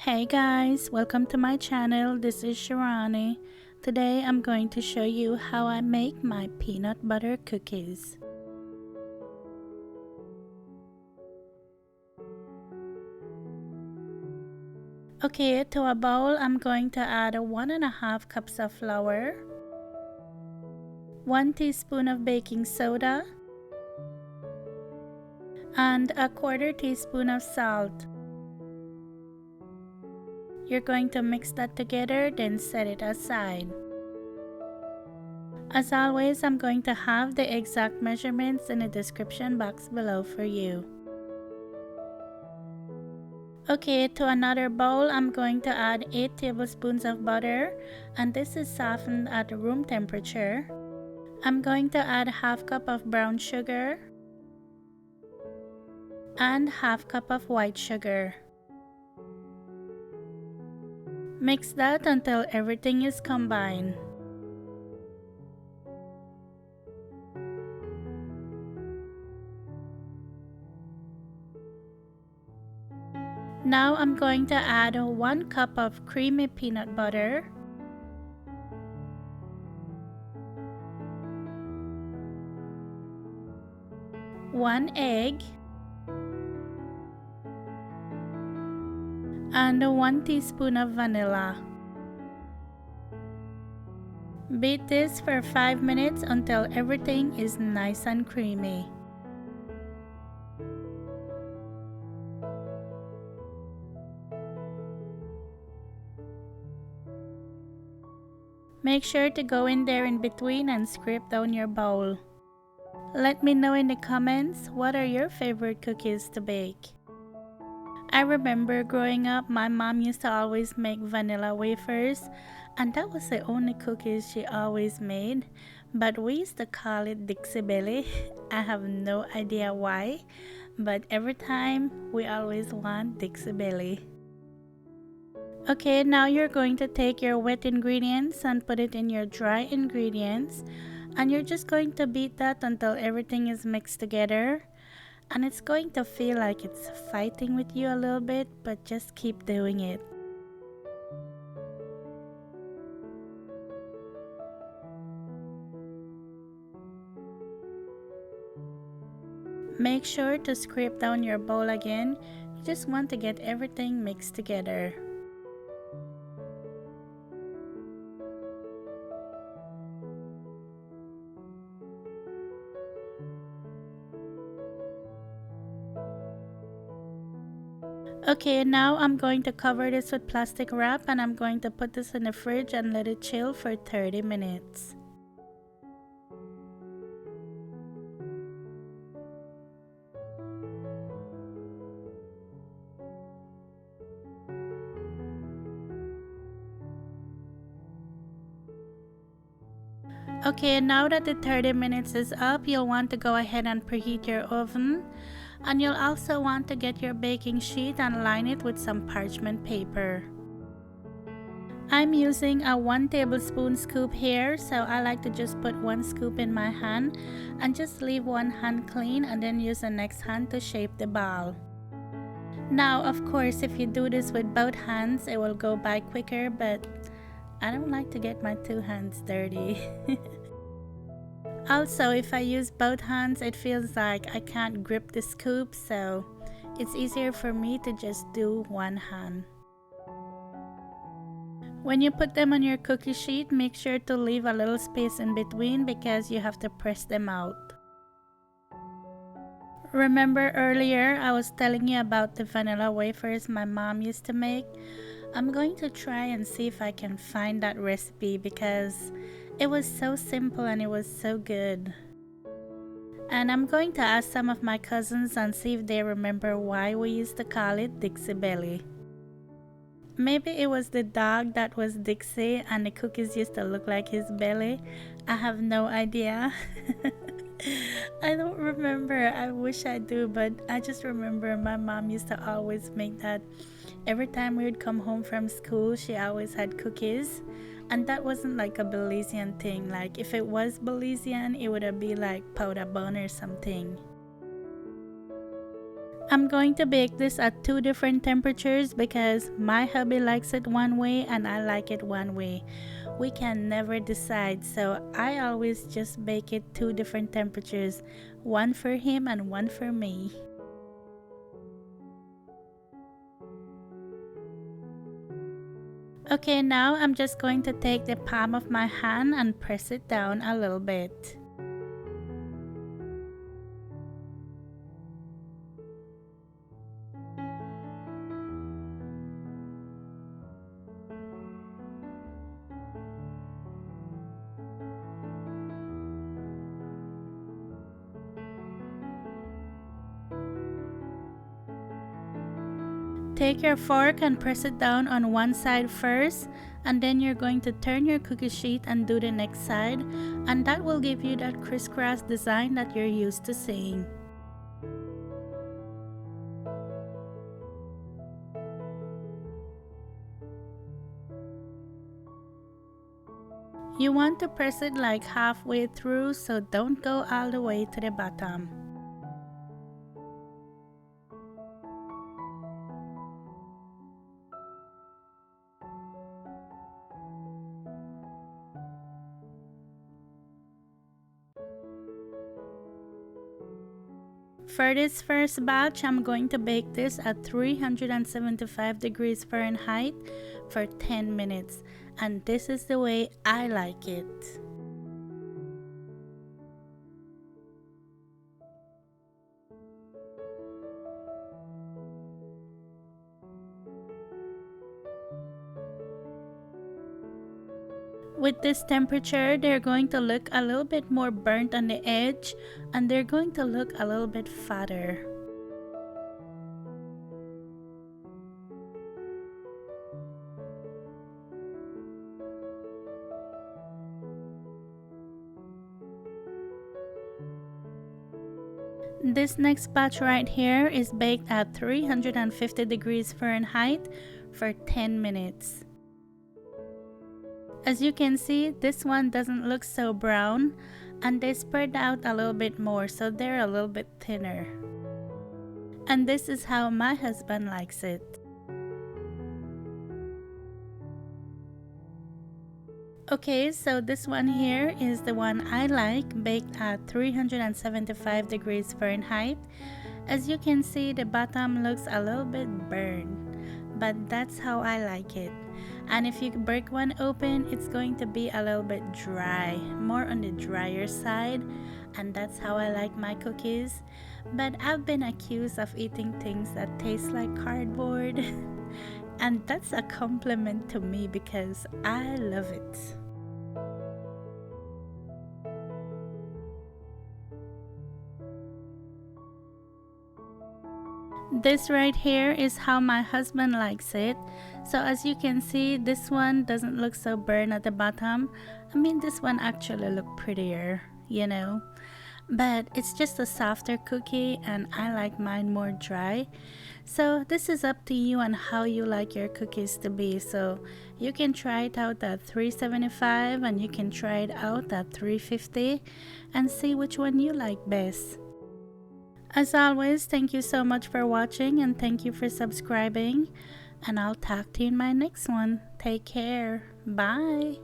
Hey guys, welcome to my channel. This is Shirani. Today I'm going to show you how I make my peanut butter cookies. Okay, to a bowl I'm going to add 1.5 cups of flour, 1 teaspoon of baking soda, and 1/4 teaspoon of salt. You're going to mix that together, then set it aside. As always, I'm going to have the exact measurements in the description box below for you. Okay, to another bowl, I'm going to add 8 tablespoons of butter, and this is softened at room temperature. I'm going to add 1/2 cup of brown sugar and 1/2 cup of white sugar. Mix that until everything is combined. Now I'm going to add 1 cup of creamy peanut butter, 1 egg, and 1 teaspoon of vanilla. Beat this for 5 minutes until everything is nice and creamy. Make sure to go in there in between and scrape down your bowl. Let me know in the comments, what are your favorite cookies to bake? I remember growing up, my mom used to always make vanilla wafers, and that was the only cookies she always made, but we used to call it Dixie Belly. I have no idea why, but every time we always want Dixie Belly. Okay, now you're going to take your wet ingredients and put it in your dry ingredients, and you're just going to beat that until everything is mixed together. And it's going to feel like it's fighting with you a little bit, but just keep doing it. Make sure to scrape down your bowl again. You just want to get everything mixed together. Okay, now I'm going to cover this with plastic wrap, and I'm going to put this in the fridge and let it chill for 30 minutes. Okay, now that the 30 minutes is up, you'll want to go ahead and preheat your oven. And you'll also want to get your baking sheet and line it with some parchment paper. I'm using a 1 tablespoon scoop here, so I like to just put 1 scoop in my hand and just leave one hand clean and then use the next hand to shape the ball. Now, of course, if you do this with both hands, it will go by quicker, but I don't like to get my 2 hands dirty. Also, if I use both hands, it feels like I can't grip the scoop, so it's easier for me to just do one hand. When you put them on your cookie sheet, make sure to leave a little space in between because you have to press them out. Remember earlier I was telling you about the vanilla wafers my mom used to make? I'm going to try and see if I can find that recipe because it was so simple and it was so good. And I'm going to ask some of my cousins and see if they remember why we used to call it Dixie Belly. Maybe it was the dog that was Dixie and the cookies used to look like his belly. I have no idea. I don't remember. I wish I do, but I just remember my mom used to always make that. Every time we would come home from school, she always had cookies. And that wasn't like a Belizean thing. Like if it was Belizean, it would have been like powder bun or something. I'm going to bake this at 2 different temperatures because my hubby likes it one way and I like it one way. We can never decide, so I always just bake it 2 different temperatures, one for him and one for me. Okay, now I'm just going to take the palm of my hand and press it down a little bit. Take your fork and press it down on one side first, and then you're going to turn your cookie sheet and do the next side, and that will give you that crisscross design that you're used to seeing. You want to press it like halfway through, so don't go all the way to the bottom. For this first batch, I'm going to bake this at 375 degrees Fahrenheit for 10 minutes, and this is the way I like it. With this temperature, they're going to look a little bit more burnt on the edge, and they're going to look a little bit fatter. This next batch right here is baked at 350 degrees Fahrenheit for 10 minutes. As you can see, this one doesn't look so brown, and they spread out a little bit more, so they're a little bit thinner. And this is how my husband likes it. Okay, so this one here is the one I like, baked at 375 degrees Fahrenheit. As you can see, the bottom looks a little bit burned, but that's how I like it. And if you break one open, it's going to be a little bit dry, more on the drier side, and that's how I like my cookies. But I've been accused of eating things that taste like cardboard, and that's a compliment to me because I love it. This right here is how my husband likes it. So as you can see, this one doesn't look so burnt at the bottom. I mean, this one actually looked prettier, you know. But it's just a softer cookie and I like mine more dry. So this is up to you on how you like your cookies to be. So you can try it out at 375 and you can try it out at 350 and see which one you like best. As always, thank you so much for watching and thank you for subscribing. And I'll talk to you in my next one. Take care. Bye.